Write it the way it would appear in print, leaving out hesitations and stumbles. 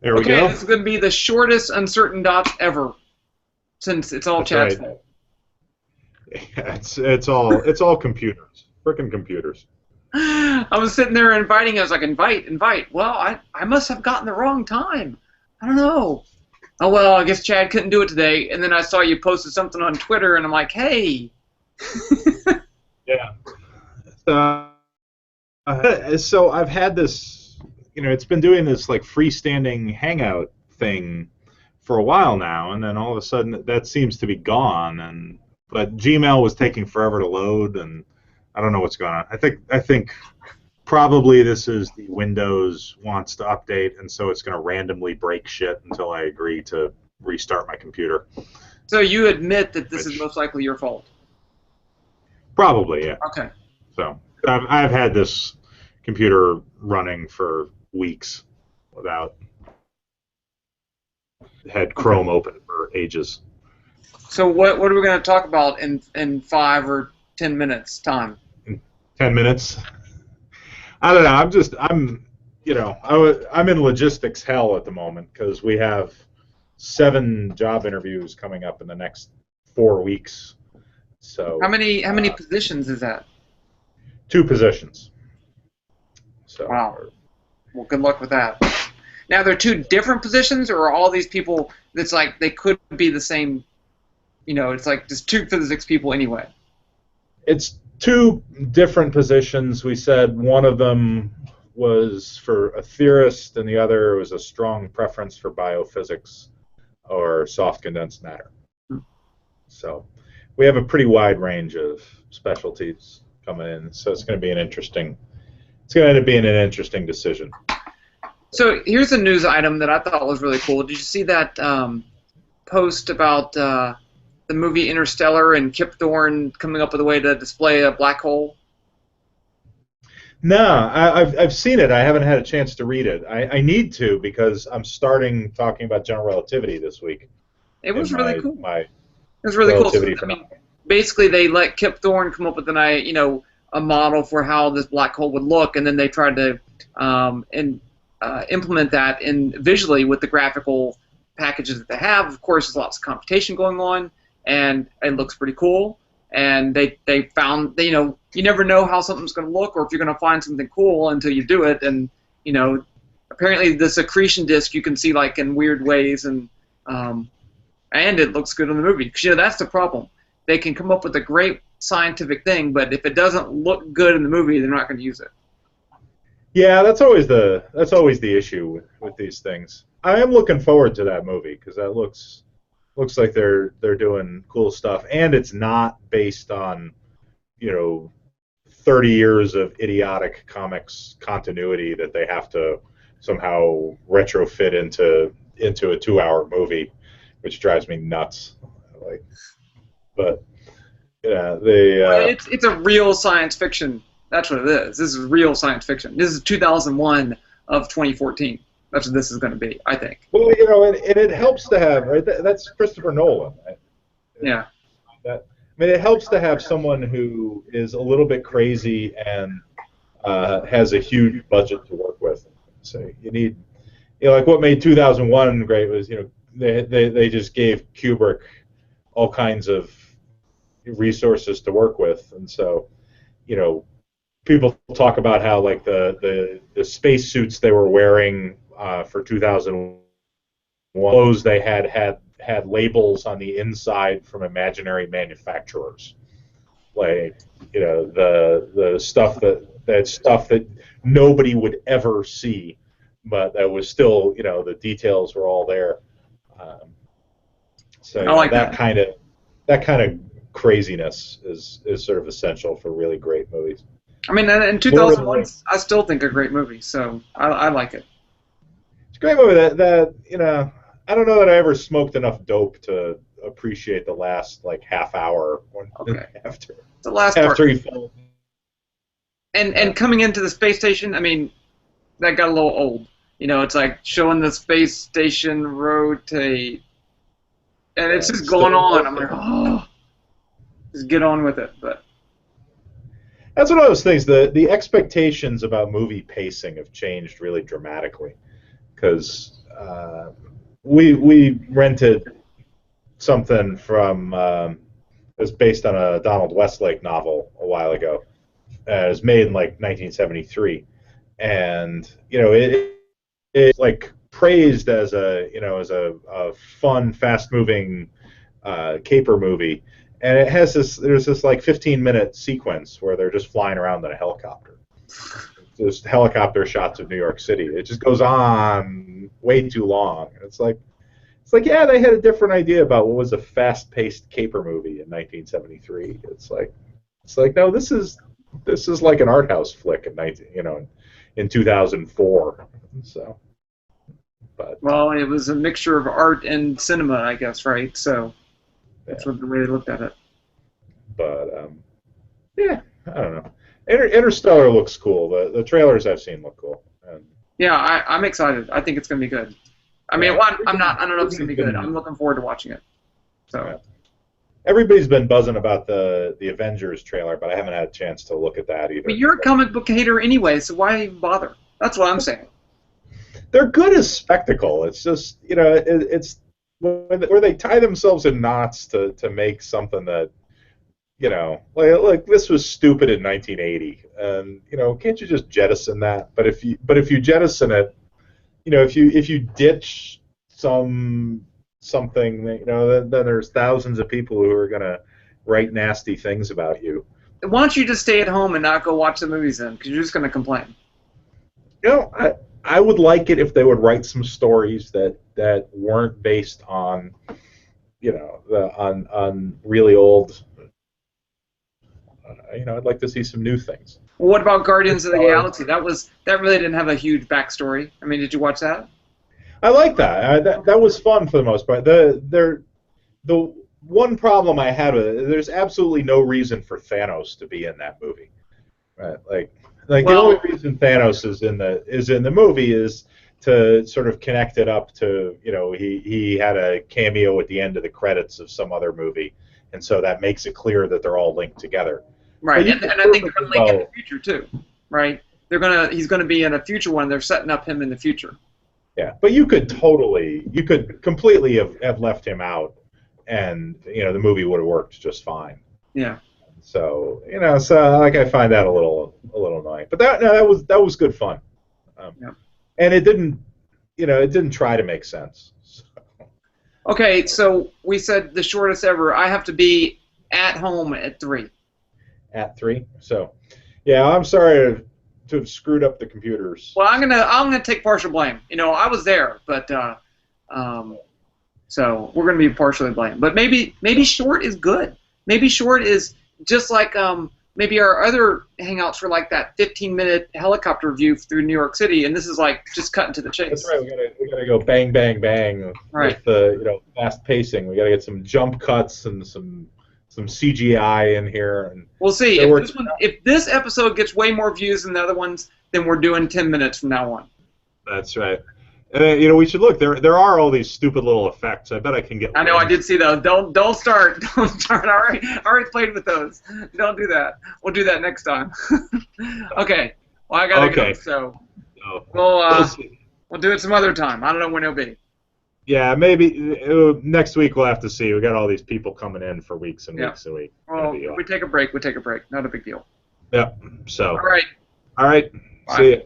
There we Okay, go. this is going to be the shortest uncertain dots ever, since it's all That's Chad's right. fault. It's all computers. Frickin' computers. I was sitting there inviting. I was like, invite, invite. Well, I must have gotten the wrong time. I don't know. Oh well, I guess Chad couldn't do it today. And then I saw you posted something on Twitter, and I'm like, hey. Yeah. So I've had this, it's been doing this like freestanding hangout thing for a while now, and then all of a sudden that seems to be gone. And but Gmail was taking forever to load, and I don't know what's going on. I think probably this is the Windows wants to update, and so it's going to randomly break shit until I agree to restart my computer. So you admit that this is Which most likely your fault. probably, yeah. Okay. So I've had this computer running for weeks without had Okay. Chrome open for ages. So what are we going to talk about in 5 or 10 minutes time? In 10 minutes, I don't know. I'm in logistics hell at the moment because we have 7 job interviews coming up in the next 4 weeks. How So many positions is that? 2 positions. So Wow. Well, good luck with that. Now, they're two different positions, or are all these people? That's like they could be the same. It's like just two physics people anyway. it's 2 different positions. We said one of them was for a theorist, and the other was a strong preference for biophysics or soft condensed matter. So we have a pretty wide range of specialties coming in. So it's going to be an interesting. It's going to end up being an interesting decision. So here's a news item that I thought was really cool. Did you see that post about the movie Interstellar and Kip Thorne coming up with a way to display a black hole? No, I've seen it. I haven't had a chance to read it. I need to because I'm starting talking about general relativity this week It in was really my cool. my It was really cool. So, relativity I for mean, basically, they let Kip Thorne come up with a model for how this black hole would look, and then they tried to implement that in visually with the graphical packages that they have. Of course, there's lots of computation going on, and it looks pretty cool. And they found you never know how something's going to look or if you're going to find something cool until you do it. And apparently this accretion disk you can see like in weird ways, and it looks good in the movie. Because that's the problem. They can come up with a great scientific thing, but if it doesn't look good in the movie, they're not going to use it. Yeah, that's always the issue with these things. I am looking forward to that movie because that looks like they're doing cool stuff, and it's not based on you know 30 years of idiotic comics continuity that they have to somehow retrofit into a 2 hour movie, which drives me nuts. Like, but yeah, they Well, it's a real science fiction. That's what it is. This is real science fiction. This is 2001 of 2014. That's what this is going to be, I think. well, and it helps to have right. That's Christopher Nolan. Right? Yeah. It helps to have someone who is a little bit crazy and has a huge budget to work with. So you need, like what made 2001 great was, they just gave Kubrick all kinds of resources to work with, and so, you know, people talk about how like the space suits they were wearing for 2001 clothes they had labels on the inside from imaginary manufacturers, like the stuff that nobody would ever see, but that was still the details were all there. Um, so I like that. that kind of craziness is sort of essential for really great movies. I mean, in More 2001, I still think a great movie, so I like it. It's a great movie that I don't know that I ever smoked enough dope to appreciate the last like half hour Okay. after The last part. after he fell. And coming into the space station, I mean, that got a little old. It's like showing the space station rotate, and it's just going on. I'm like, oh, just get on with it. But That's one of those things. The expectations about movie pacing have changed really dramatically. because we rented something from it was based on a Donald Westlake novel a while ago. It was made in like 1973, and it's like praised as a fun, fast-moving caper movie, and it has there's this like 15-minute sequence where they're just flying around in a helicopter, just helicopter shots of New York City. It just goes on way too long. It's like yeah, they had a different idea about what was a fast-paced caper movie in 1973. It's like no, this is like an art house flick in 2004. So, but Well, it was a mixture of art and cinema, I guess, right? So that's yeah. what the way they looked at it. But yeah, I don't know. Interstellar looks cool. The trailers I've seen look cool. And, Yeah, I'm excited. I think it's going to be good. I mean, yeah, well, I'm not. I don't know if it's going to be good. I'm looking forward to watching it. So. yeah. Everybody's been buzzing about the Avengers trailer, but I haven't had a chance to look at that either. But you're a comic book hater anyway, so why even bother? That's what I'm saying. They're good as spectacle. It's just it's where they tie themselves in knots to make something that like this was stupid in 1980, and can't you just jettison that? But if you jettison it, if you ditch something, then there's thousands of people who are gonna write nasty things about you. Why don't you just stay at home and not go watch the movies then? Because you're just going to complain. I would like it if they would write some stories that weren't based on on really old. I'd like to see some new things. Well, what about Guardians of the Galaxy? That really didn't have a huge backstory. I mean, did you watch that? I like that. That was fun for the most part. The one problem I had with it, there's absolutely no reason for Thanos to be in that movie. Right? Like the only reason Thanos is in the movie is to sort of connect it up to he had a cameo at the end of the credits of some other movie, and so that makes it clear that they're all linked together. Right, and I think they're going to link in the future too. Right, he's going to be in a future one. They're setting up him in the future. Yeah, but you could completely have left him out, and the movie would have worked just fine. Yeah. So I find that a little annoying. But that was good fun. Yeah. And it didn't try to make sense. So. Okay, so we said the shortest ever. I have to be at home at 3. At 3. So, yeah, I'm sorry to have screwed up the computers. Well, I'm gonna take partial blame. I was there, but so we're gonna be partially blamed. But maybe short is good. Maybe short is just like maybe our other hangouts were like that 15-minute helicopter view through New York City, and this is like just cutting to the chase. That's right. We gotta go bang bang bang with the fast pacing. We gotta get some jump cuts and some CGI in here. And we'll see. If this episode gets way more views than the other ones, then we're doing 10 minutes from now on. That's right. And we should look. There are all these stupid little effects. I bet I can get. I know. I did see those. Don't start. Don't start. I already played with those. Don't do that. We'll do that next time. Okay. Well, I gotta go. So we'll do it some other time. I don't know when it'll be. Yeah, maybe next week we'll have to see. We got all these people coming in for weeks and weeks and weeks. Well, if we take a break, we take a break. Not a big deal. Yeah. So. All right. All right. Bye. See you.